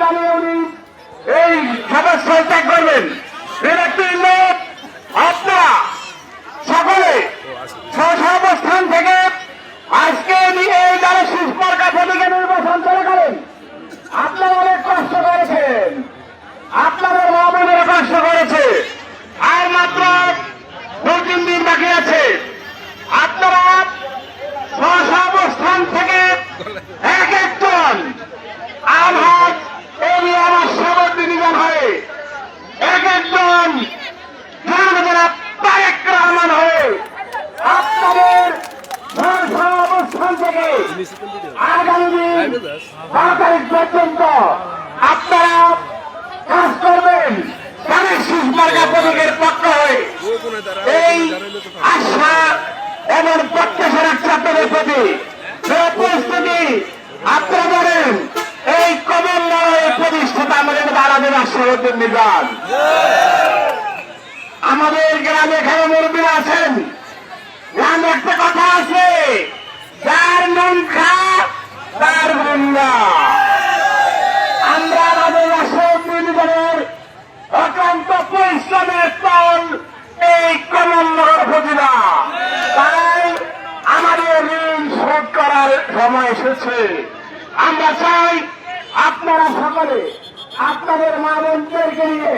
জানিয়ে উনি এই সভাস্থল ত্যাগ করবেন। আপনারা সকলে অবস্থান থেকে আজকে এই দলের সুস্মার্কা প্রতীকে নির্বাচন চলাকালীন আপনারা অনেক কষ্ট করেছেন, আপনাদের মা বোনেরা কষ্ট করেছে। আর মাত্র 2-3 দিন বাকি আছে। আপনারা অবস্থান থেকে এক একজন আমার আমার সবর ডিভিশন হয়ে এক একজন তারেক রহমান হয়ে আপনাদের অবস্থান থেকে আগামী দিন 12 তারিখ পর্যন্ত আপনারা কাজ করবেন তাদের সুস্মার্কা প্রতীকের পক্ষ হয়ে। এই আশা এবং প্রত্যাশা রাখছে আপনাদের প্রতি প্রস্তুতি। আপনারা বলেন এই কমল লড়াইয়ের প্রতিষ্ঠাতা আমাদের বাংলাদেশ রাষ্ট্রপতির নির্বাচন। আমাদের গ্রামে এখানে মুরব্বীরা আছেন, গ্রামে একটা কথা আছে, যার নুন খা তার বন্ধা। আমরা আমাদের রাষ্ট্রপতি নির্বাচনের অক্লান্ত পরিশ্রমের ফল এই কমলনগর উপজেলা। তাই আমাদের ঋণ শোধ করার সময় এসেছে। আমরা চাই আপনারা সকলে আপনাদের মা বোনদেরকে নিয়ে,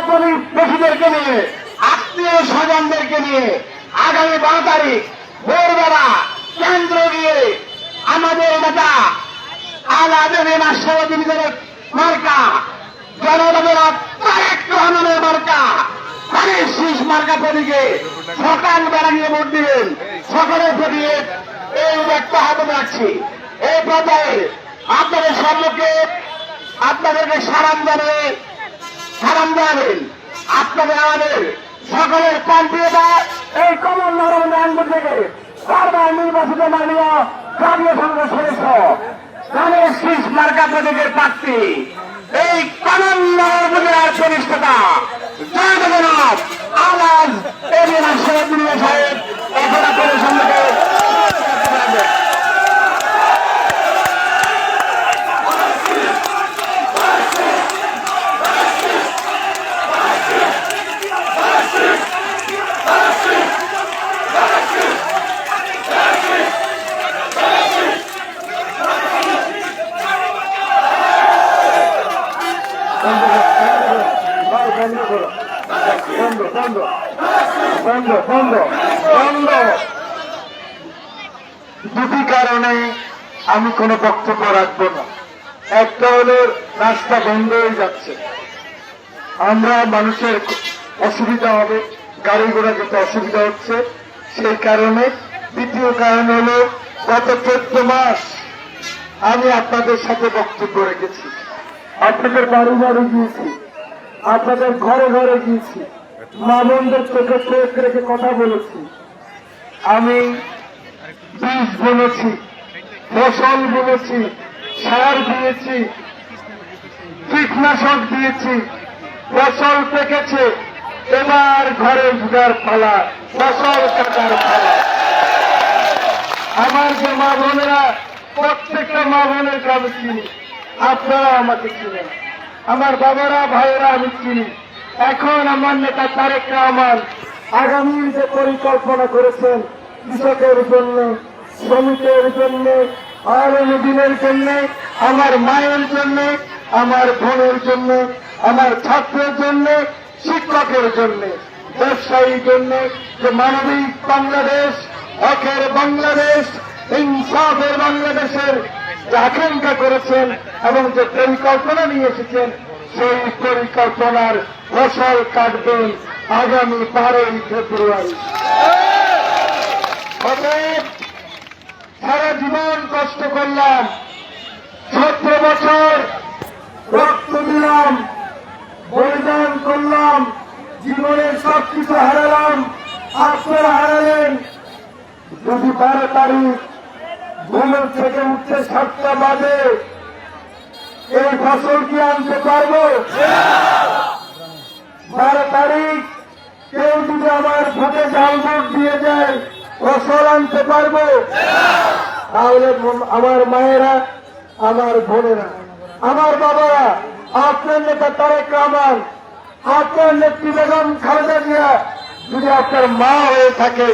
প্রতিবেশীদেরকে নিয়ে, আত্মীয় স্বজনদেরকে নিয়ে আগামী 12 তারিখ ভোরবেলা কেন্দ্র গিয়ে আমাদের নেতা আলাদের রাষ্ট্রপতি মার্কা জনগণের তারেক রহমানের মার্কা তাদের শীষ মার্কা প্রতীকে সকালবেলা গিয়ে ভোট দিবেন। সকলের প্রতি এই একটা হাত রাখছি। এই পর্যায়ে আপনাদের সম্মুখে আপনাদেরকে সালাম জানাবেন। আপনাদের আমাদের সকলের প্রান্তীয়তা এই কমল নরম আঙ্গুল থেকে বারবার নির্বাচিত মাননীয় জাতীয় সংসদ সদস্য ধানের শীষ মার্কা প্রতীকের প্রার্থী এই কমল নগর উপজেলার প্রতিষ্ঠাতা জয়জগন্নাথ আওয়াজ এরিয়া রাষ্ট্রপতি সাহেব এখন আপনাদের সম্মুখে দুটি কারণে আমি কোনো বক্তব্য রাখবো না। একটা হলো রাস্তা বন্ধ হয়ে যাচ্ছে, আমরা মানুষের অসুবিধা হবে, গাড়ি ঘোড়া যেতে অসুবিধা হচ্ছে সেই কারণে। দ্বিতীয় কারণ হলো গত 14 মাস আমি আপনাদের সাথে বক্তব্য রেখেছি, আপনাদের বাড়ি বাড়ি গিয়েছি, আপনাদের ঘরে ঘরে গিয়েছি, মা বোনদের চোখে চোখ রেখে কথা বলেছি। আমি বীজ বলেছি, ফসল বলেছি, সার দিয়েছি, কীটনাশক দিয়েছি, ফসল পেকেছে, এবার ঘরে ঢুকার পালা, ফসল কাটার পালা। আমার যে মা বোনেরা, প্রত্যেকটা মা বোনেরকে আমি চিনি, আপনারা আমাকে চিনেন, আমার বাবারা ভাইয়েরা আমি চিনি। এখন আমার নেতা তারেক রহমান আগামীর যে পরিকল্পনা করেছেন কৃষকের জন্য, শ্রমিকের জন্য, আগামী দিনের জন্য, আমার মায়ের জন্য, আমার বোনের জন্য, আমার ছাত্রের জন্য, শিক্ষকের জন্য, ব্যবসায়ীর জন্য, যে মানবিক বাংলাদেশ, হকের বাংলাদেশ, ইনসাফের বাংলাদেশের যে আকাঙ্ক্ষা করেছেন এবং যে পরিকল্পনা নিয়ে এসেছেন, সেই পরিকল্পনার ফসল কাটবেন আগামী 12 ফেব্রুয়ারি। সারা জীবন কষ্ট করলাম, 17 বছর রক্ত দিলাম, বলিদান করলাম, জীবনের সবকিছু হারালাম, আপনারা হারালেন। যদি 12 তারিখ ঘুমের থেকে উঠতে 7টা বাজে এই ফসল কি আনতে পারবো? 12 তারিখ কেউ যদি আমার ভোটে জাল ভোট দিয়ে যায় ফসল আনতে পারবো? তাহলে আমার মায়েরা, আমার বোনেরা, আমার বাবারা, আপনার নেতা তারেক রহমান, আপনার নেত্রী বেগম খালেদা জিয়া যদি আপনার মা হয়ে থাকে,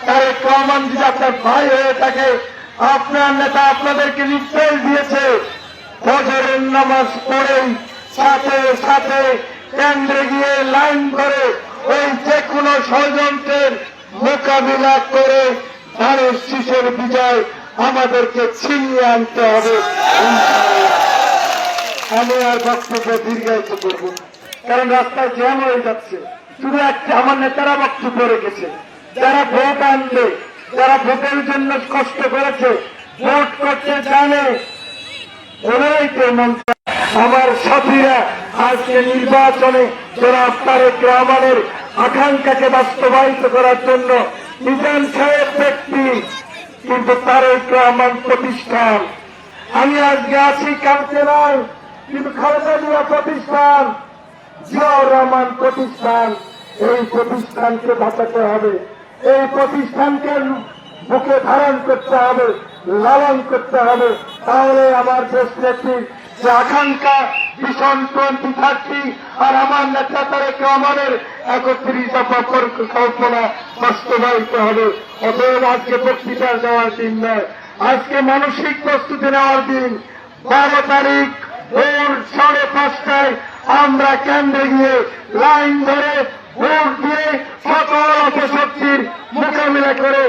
তারেক রহমান যদি আপনার ভাই হয়ে থাকে, আপনার নেতা আপনাদেরকে নির্দেশ দিয়েছে ফজরের নামাজ পড়েই সাথে সাথে কেন্দ্রে গিয়ে লাইন করে ওই যে কোনো ষড়যন্ত্রের মোকাবিলা করে ধানের শীষের বিজয় আমাদেরকে ছিনিয়ে আনতে হবে। আমি আর বক্তব্য দীর্ঘায়িত করব না, কারণ রাস্তায় জ্যাম হয়ে যাচ্ছে। শুধু একটা আমার নেতারা বক্তব্য রেখেছে, যারা ভোট আনবে, যারা ভোটের জন্য কষ্ট করেছে, ভোট করতে জানে, ওরাই তো মন্ত্র। আমার সাথীরা আজকে নির্বাচনে জনাব তারেক রহমানের আকাঙ্ক্ষাকে বাস্তবায়িত করার জন্য মিজান সাহেব ব্যক্তি, কিন্তু তারেক রহমান প্রতিষ্ঠান। আমি আজকে আছি, কালকে নয়, কিন্তু খালেদা জিয়া প্রতিষ্ঠান, জিয়াউর রহমান প্রতিষ্ঠান। এই প্রতিষ্ঠানকে বাঁচাতে হবে, এই প্রতিষ্ঠানকে বুকে ধারণ করতে হবে, লালন করতে হবে। তাহলে আমার দেশ নেত্রীর যে আকাঙ্ক্ষা ভীষণ 2030 আর আমার নেতা তারেক রহমানের 31 দফা পরিকল্পনা বাস্তবায়িত হবে। অতএব আজকে বক্তৃতা দেওয়ার দিন নয়, আজকে মানসিক প্রস্তুতি নেওয়ার দিন। 12 তারিখ ভোর 5:30টায় আমরা কেন্দ্রে গিয়ে লাইন ধরে ভোট দিয়ে সকল অপশক্তির মোকাবিলা করে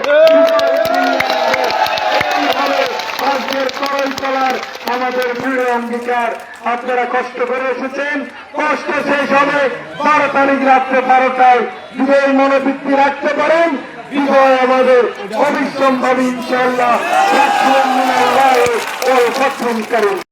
আজকের কড়াই তোলার আমাদের দৃঢ় অঙ্গীকার। আপনারা কষ্ট করে এসেছেন, কষ্ট শেষ হবে 12 তারিখ রাত্রে 12টায়। যদি এই মনোবৃত্তি রাখতে পারেন, বিজয় আমাদের অবিশ্রমভাবে ইনশাআল্লাহ।